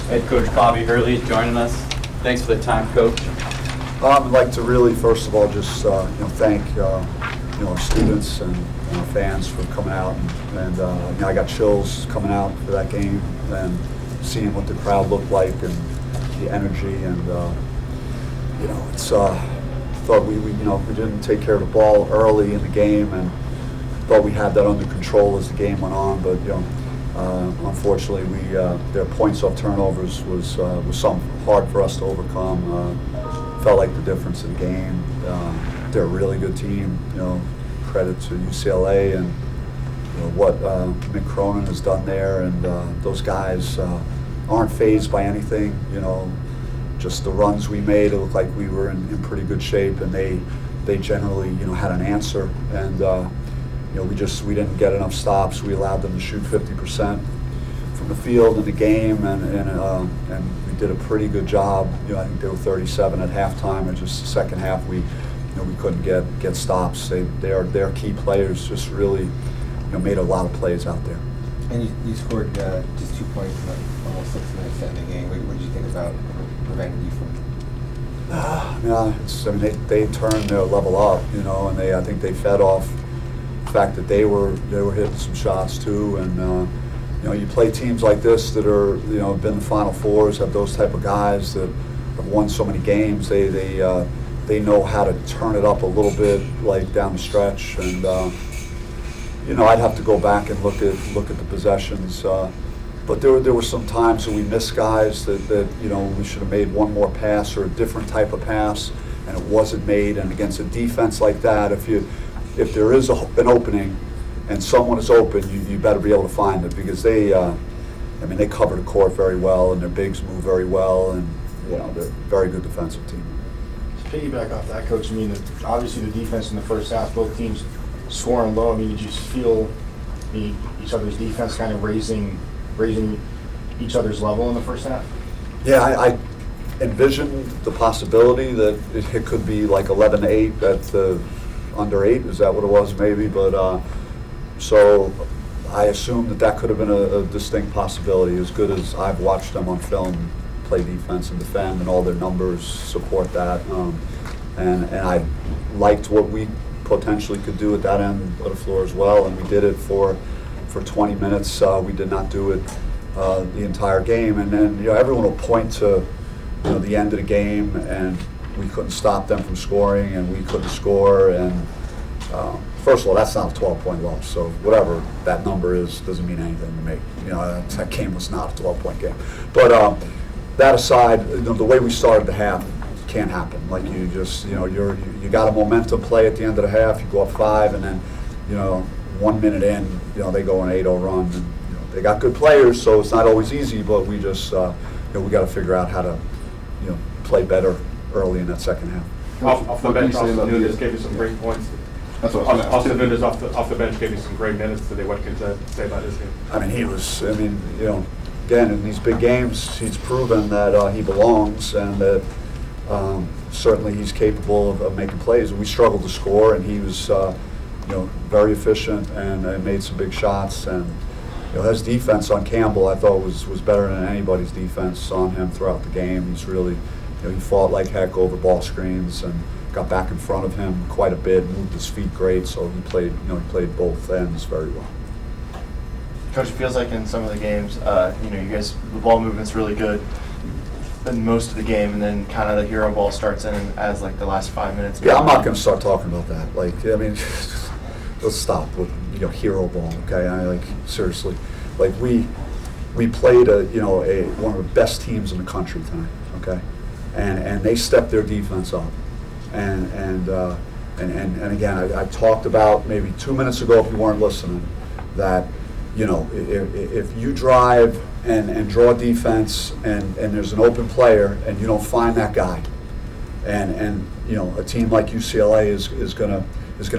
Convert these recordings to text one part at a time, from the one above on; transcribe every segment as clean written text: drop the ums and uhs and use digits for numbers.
Head Coach Bobby Hurley joining us. Thanks for the time, Coach. I'd like to really, first of all, just thank our students and our fans for coming out, and I got chills coming out for that game and seeing what the crowd looked like and the energy, and it's thought we didn't take care of the ball early in the game, and thought we had that under control as the game went on, but unfortunately their points off turnovers was something hard for us to overcome. Felt like the difference in the game. They're a really good team. Credit to UCLA and what Mick Cronin has done there, and those guys aren't fazed by anything. Just the runs we made, it looked like we were in pretty good shape, and they generally had an answer, and we didn't get enough stops. We allowed them to shoot 50% from the field in the game, and we did a pretty good job. I think they were 37 at halftime, and just the second half we couldn't get stops. They're key players. Just really made a lot of plays out there. And you scored just 2 points in almost 6 minutes in the game. What did you think about preventing you from? They turned their level up, and I think they fed off the fact that they were hitting some shots too, and you play teams like this that are been in the Final Fours, have those type of guys that have won so many games. They know how to turn it up a little bit, like down the stretch, and I'd have to go back and look at the possessions. But there were some times that we missed guys that we should have made one more pass or a different type of pass, and it wasn't made. And against a defense like that, if there is an opening and someone is open, you better be able to find it, because they cover the court very well, and their bigs move very well, and they're a very good defensive team. To piggyback off that, Coach, obviously the defense in the first half, both teams scoring low. Did you just feel each other's defense kind of raising each other's level in the first half? Yeah, I envisioned the possibility that it could be like 11-8 at the under 8. Is that what it was? Maybe, but so I assumed that could have been a distinct possibility. As good as I've watched them on film play defense and defend, and all their numbers support that, and I liked what we potentially could do at that end of the floor as well, and we did it for 20 minutes. We did not do it the entire game, and then everyone will point to the end of the game, and we couldn't stop them from scoring, and we couldn't score, and first of all, that's not a 12-point loss, so whatever that number is doesn't mean anything to me. That game was not a 12-point game. But that aside, the way we started the half can't happen. Like you just, you got a momentum play at the end of the half, you go up 5, and then, 1 minute in, they go an 8-0 run. And, they got good players, so it's not always easy, but we just, we got to figure out how to, play better early in that second half. Off the bench, Austin Nunes gave you some great points. That's what Austin Nunes off the bench gave you some great minutes today. What can you say about his game? He was, again, in these big games, he's proven that he belongs, and that certainly he's capable of making plays. We struggled to score, and he was, very efficient and made some big shots. And his defense on Campbell, I thought was better than anybody's defense on him throughout the game. He's really, he fought like heck over ball screens and got back in front of him quite a bit, moved his feet great. So he played, he played both ends very well. Coach, it feels like in some of the games, you guys, the ball movement's really good in most of the game, and then kind of the hero ball starts in as like the last 5 minutes. Yeah, I'm not going to start talking about that. Let's stop with hero ball, okay? Seriously, we played one of the best teams in the country tonight, okay? And they stepped their defense up, and again, I talked about maybe 2 minutes ago, if you weren't listening, that if you drive and draw defense and there's an open player and you don't find that guy, and a team like UCLA is gonna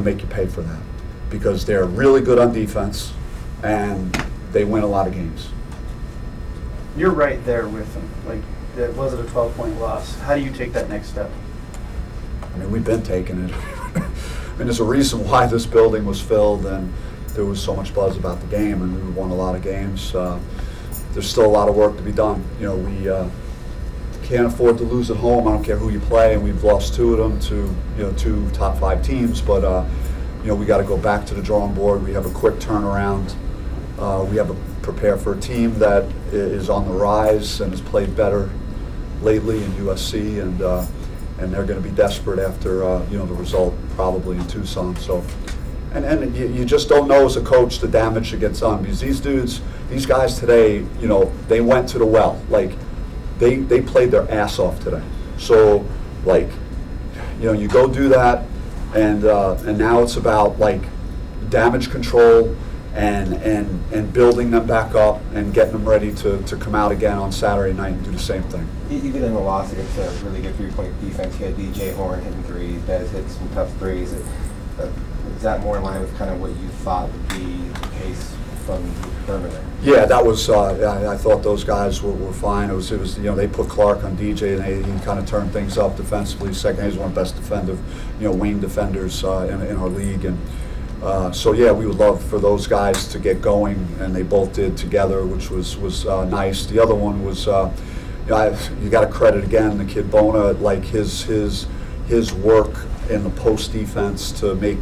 make you pay for that, because they're really good on defense and they win a lot of games. You're right there with them. Was it a 12-point loss? How do you take that next step? We've been taking it. There's a reason why this building was filled and there was so much buzz about the game, and we won a lot of games. there's still a lot of work to be done. You know, we can't afford to lose at home. I don't care who you play, and we've lost 2 of them to, you know, 2 top 5 teams. But you know, we got to go back to the drawing board. We have a quick turnaround. We have to prepare for a team that is on the rise and has played better lately in USC, and they're going to be desperate after you know, the result probably in Tucson. So, and you just don't know as a coach the damage that gets done, because these guys today, you know, they went to the well. Like, they played their ass off today. So, like, you know, you go do that, and now it's about, like, damage control and building them back up and getting them ready to come out again on Saturday night and do the same thing. Even in the loss against a really good three-point defense, you had DJ Horn hitting threes, Dez hit some tough threes. Is that more in line with kind of what you thought would be the case from the perimeter? Yeah, that was. I thought those guys were fine. It was. You know, they put Clark on DJ, and he kind of turned things up defensively. Second, he's one of the best wing defenders in our league, and so yeah, we would love for those guys to get going, and they both did together, which was nice. The other one was. You got to credit again the kid Bona, like his work in the post defense to make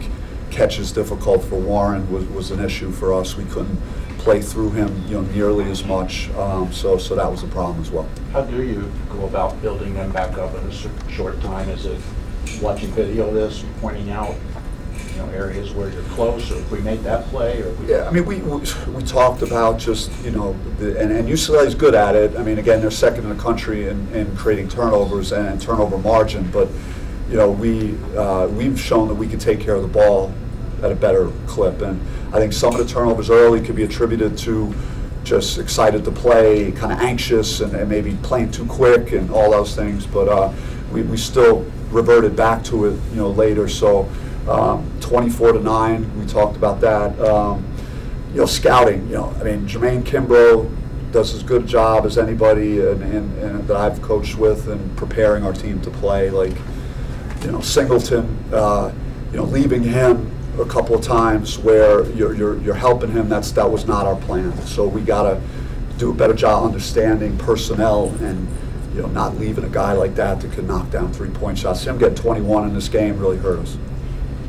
catches difficult for Warren was an issue for us. We couldn't play through him, you know, nearly as much, so that was a problem as well. How do you go about building them back up in a short time? Is it watching video of this and pointing out, you know, areas where you're close, or if we made that play, or if we... Yeah, I mean, we talked about just, you know, and UCLA is good at it. I mean, again, they're second in the country in creating turnovers and turnover margin, but, you know, we've shown that we can take care of the ball at a better clip, and I think some of the turnovers early could be attributed to just excited to play, kind of anxious, and maybe playing too quick and all those things, but we still reverted back to it, you know, later. So 24-9, we talked about that. You know, scouting, you know, I mean, Jermaine Kimbrough does as good a job as anybody and that I've coached with in preparing our team to play. Like, you know, Singleton, you know, leaving him a couple of times where you're helping him, that was not our plan. So we got to do a better job understanding personnel and, you know, not leaving a guy like that could knock down 3-point shots. Him getting 21 in this game really hurt us.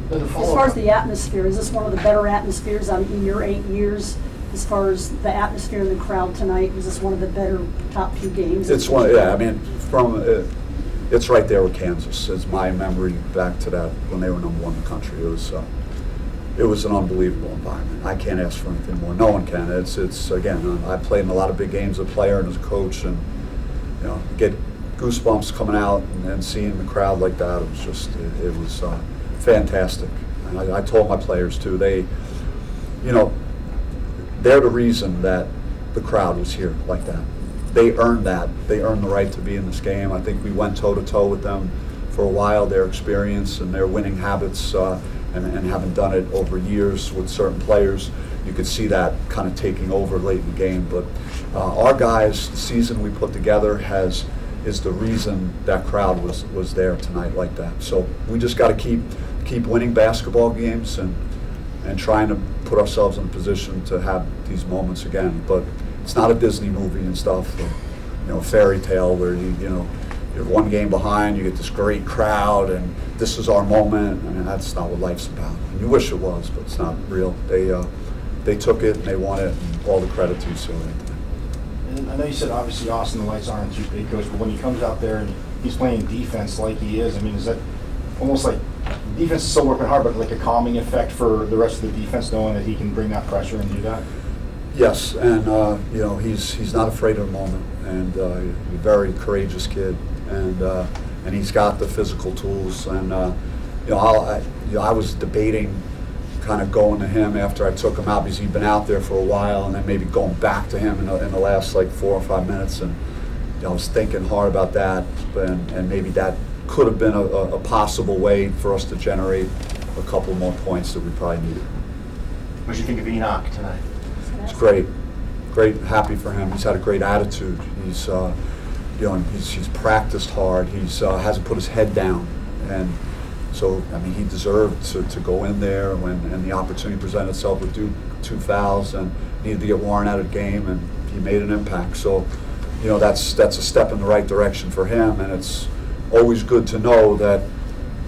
As far as the atmosphere, is this one of the better atmospheres in your 8 years? As far as the atmosphere in the crowd tonight, was this one of the better top few games? It's one, yeah. I mean, it's right there with Kansas. It's my memory back to that when they were #1 in the country. It was an unbelievable environment. I can't ask for anything more. No one can. It's again, I played in a lot of big games as a player and as a coach, and, you know, get goosebumps coming out and seeing the crowd like that. It was just, it was fantastic. And I told my players too. They, you know, they're the reason that the crowd was here like that. They earned that. They earned the right to be in this game. I think we went toe-to-toe with them for a while, their experience and their winning habits, and having done it over years with certain players, you could see that kind of taking over late in the game. But our guys, the season we put together is the reason that crowd was there tonight like that. So we just got to keep winning basketball games and trying to put ourselves in a position to have these moments again. But it's not a Disney movie and stuff, or, you know, a fairy tale where you're one game behind, you get this great crowd, and this is our moment. I mean, that's not what life's about. And you wish it was, but it's not real. They took it and they won it, and all the credit to UCLA. And I know you said obviously Austin, the lights aren't too big, coach, but when he comes out there and he's playing defense like he is, I mean, is that almost like defense is still working hard, but like a calming effect for the rest of the defense, knowing that he can bring that pressure and do that? Yes, and you know, he's not afraid of the moment, and he's a very courageous kid, and he's got the physical tools. And you know, I was debating kind of going to him after I took him out, because he'd been out there for a while, and then maybe going back to him in the last like 4 or 5 minutes. And you know, I was thinking hard about that, and maybe that could have been a possible way for us to generate a couple more points that we probably needed. What did you think of Enoch tonight? It's great, happy for him. He's had a great attitude. He's, you know, he's practiced hard. He's hasn't put his head down, and so I mean, he deserved to go in there and the opportunity presented itself with two fouls and needed to get Warren out of the game, and he made an impact. So, you know, that's a step in the right direction for him, and it's always good to know that,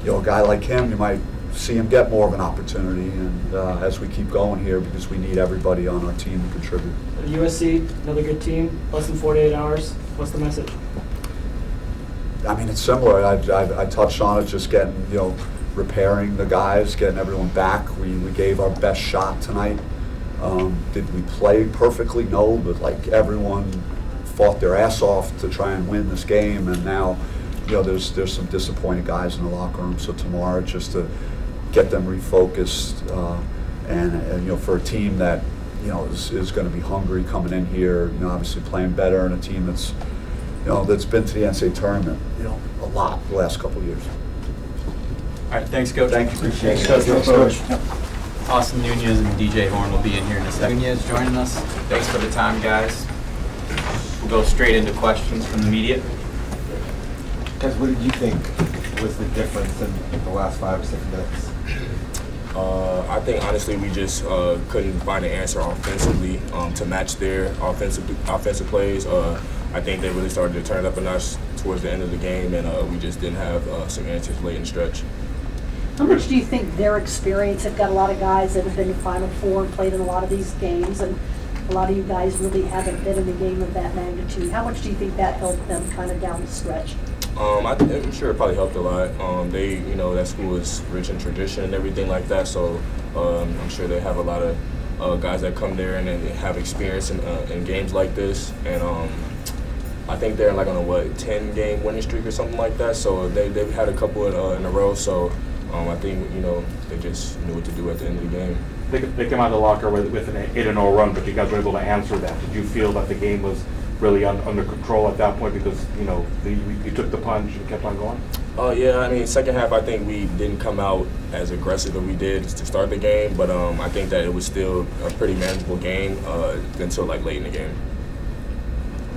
you know, a guy like him, you might see him get more of an opportunity, and as we keep going here, because we need everybody on our team to contribute. USC, another good team, less than 48 hours. What's the message? I mean, it's similar. I touched on it, just getting, you know, repairing the guys, getting everyone back. We gave our best shot tonight. Did we play perfectly? No, but like everyone fought their ass off to try and win this game, and now, you know, there's some disappointed guys in the locker room. So tomorrow, just to get them refocused, and you know, for a team that, you know, is going to be hungry coming in here, you know, obviously playing better, and a team that's, you know, that's been to the NCAA tournament, you know, a lot the last couple of years. All right, thanks, Coach. Thank you. Thanks, Coach. Austin Nunez and DJ Horn will be in here in a second. Nunez joining us. Thanks for the time, guys. We'll go straight into questions from the media. Guys, what did you think was the difference in the last 5 or 6 minutes? I think honestly we just couldn't find an answer offensively to match their offensive plays. I think they really started to turn up a notch towards the end of the game, and we just didn't have some answers late in the stretch. How much do you think their experience, they've got a lot of guys that have been to Final Four and played in a lot of these games, and a lot of you guys really haven't been in a game of that magnitude. How much do you think that helped them kind of down the stretch? I'm sure it probably helped a lot. They, you know, that school is rich in tradition and everything like that, so I'm sure they have a lot of guys that come there and have experience in games like this. And I think they're like on a 10-game winning streak or something like that. So they've had a couple in a row. So I think, you know, they just knew what to do at the end of the game. They came out of the locker with an 8-0 run, but you guys were able to answer that. Did you feel that the game was really under control at that point because, you know, you took the punch and kept on going? Yeah, I mean, second half, I think we didn't come out as aggressive as we did to start the game, but I think that it was still a pretty manageable game until like late in the game.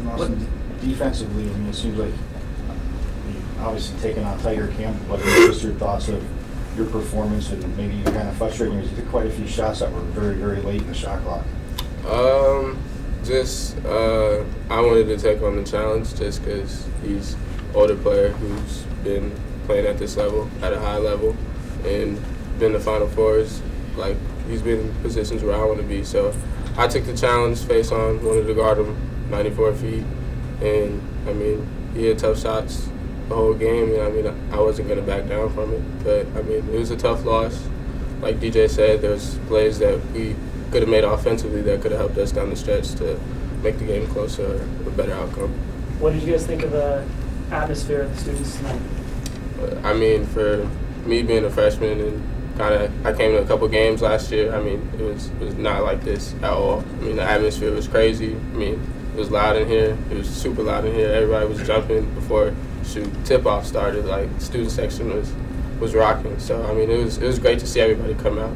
And also, defensively, I mean, it seems like you've obviously taken on Tiger Campbell, but just your thoughts of your performance and maybe you kind of frustrating because you took quite a few shots that were very, very late in the shot clock. I wanted to take on the challenge just because he's an older player who's been playing at this level, at a high level, and been to Final Fours. Like, he's been in positions where I want to be. So I took the challenge face on, wanted to guard him 94 feet. And, I mean, he had tough shots the whole game, and, I mean, I wasn't going to back down from it. But, I mean, it was a tough loss. Like DJ said, there's plays that we could have made offensively that could have helped us down the stretch to make the game closer, a better outcome. What did you guys think of the atmosphere of the students tonight? I mean, for me being a freshman and I came to a couple games last year. I mean, it was not like this at all. I mean, the atmosphere was crazy. I mean, it was loud in here. It was super loud in here. Everybody was jumping before tip-off started. Like, student section was rocking. So, I mean, it was great to see everybody come out.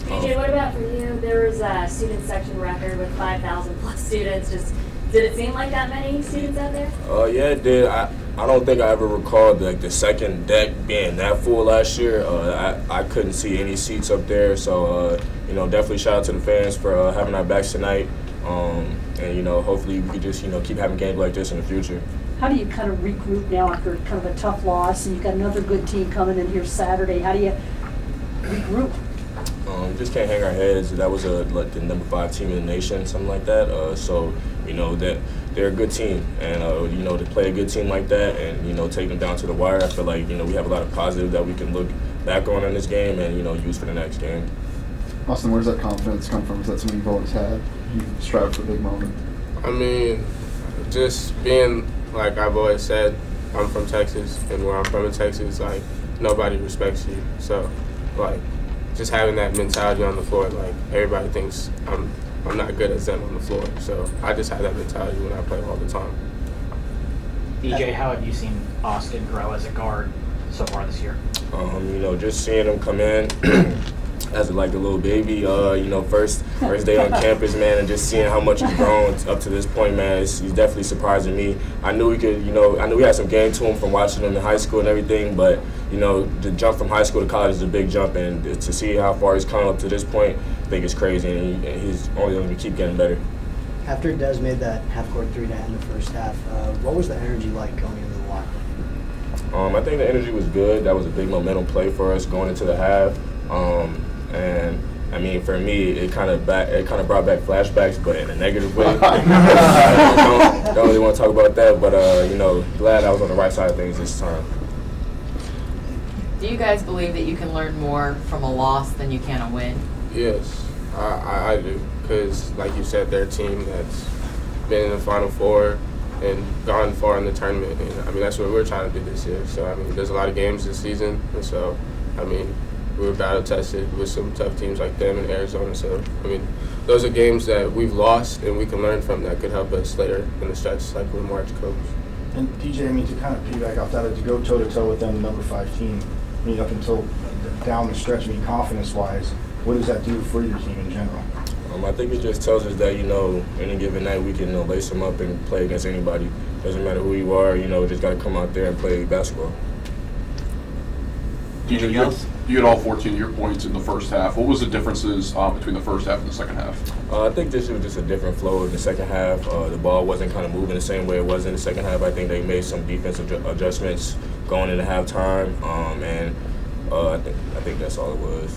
DJ, what about for you? There was a student section record with 5,000 plus students. Did it seem like that many students out there? Yeah, it did. I don't think I ever recalled like the second deck being that full last year. I couldn't see any seats up there, so you know, definitely shout out to the fans for having our backs tonight. And you know, hopefully we could just, you know, keep having games like this in the future. How do you kind of regroup now after kind of a tough loss, and you've got another good team coming in here Saturday? How do you regroup? Just can't hang our heads. That was like the number 5 team in the nation, something like that. So you know that they're a good team, and you know, to play a good team like that, and you know, take them down to the wire. I feel like, you know, we have a lot of positive that we can look back on in this game and, you know, use for the next game. Austin, where does that confidence come from? Is that something you've always had? You strive for a big moment. I mean, just being, like I've always said, I'm from Texas, and where I'm from in Texas, like, nobody respects you. So, like, just having that mentality on the floor, like, everybody thinks I'm not good as them on the floor. So I just have that mentality when I play all the time. DJ, how have you seen Austin grow as a guard so far this year? You know, just seeing him come in as like a little baby, you know, first day on campus, man, and just seeing how much he's grown up to this point, man, he's definitely surprising me. I knew he could, you know, I knew he had some game to him from watching him in high school and everything, but, you know, the jump from high school to college is a big jump, and to see how far he's come up to this point, I think it's crazy, and he's only going to keep getting better. After Des made that half-court three to end the first half, what was the energy like going into the locker room? I think the energy was good. That was a big momentum play for us going into the half. And I mean, for me, it kind of brought back flashbacks, but in a negative way. Don't really want to talk about that, but you know, glad I was on the right side of things this time. Do you guys believe that you can learn more from a loss than you can a win? Yes, I do. Because, like you said, they're a team that's been in the Final Four and gone far in the tournament. And, I mean, that's what we're trying to do this year. So, I mean, there's a lot of games this season. And so, I mean, we were battle-tested with some tough teams like them in Arizona. So, I mean, those are games that we've lost and we can learn from that could help us later in the stretch, like with March coach. And DJ, I mean, to kind of piggyback off that, to go toe-to-toe with them, the number 5 team, I mean, up until down the stretch, I mean, confidence-wise, what does that do for your team in general? I think it just tells us that, you know, any given night we can lace them up and play against anybody. Doesn't matter who you are, you know, just got to come out there and play basketball. DJ, you had all 14 of your points in the first half. What was the differences between the first half and the second half? I think this was just a different flow in the second half. The ball wasn't kind of moving the same way it was in the second half. I think they made some defensive adjustments going into halftime, and I think that's all it was.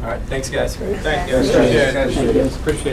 All right, thanks guys. Thank you. Appreciate it. Appreciate it.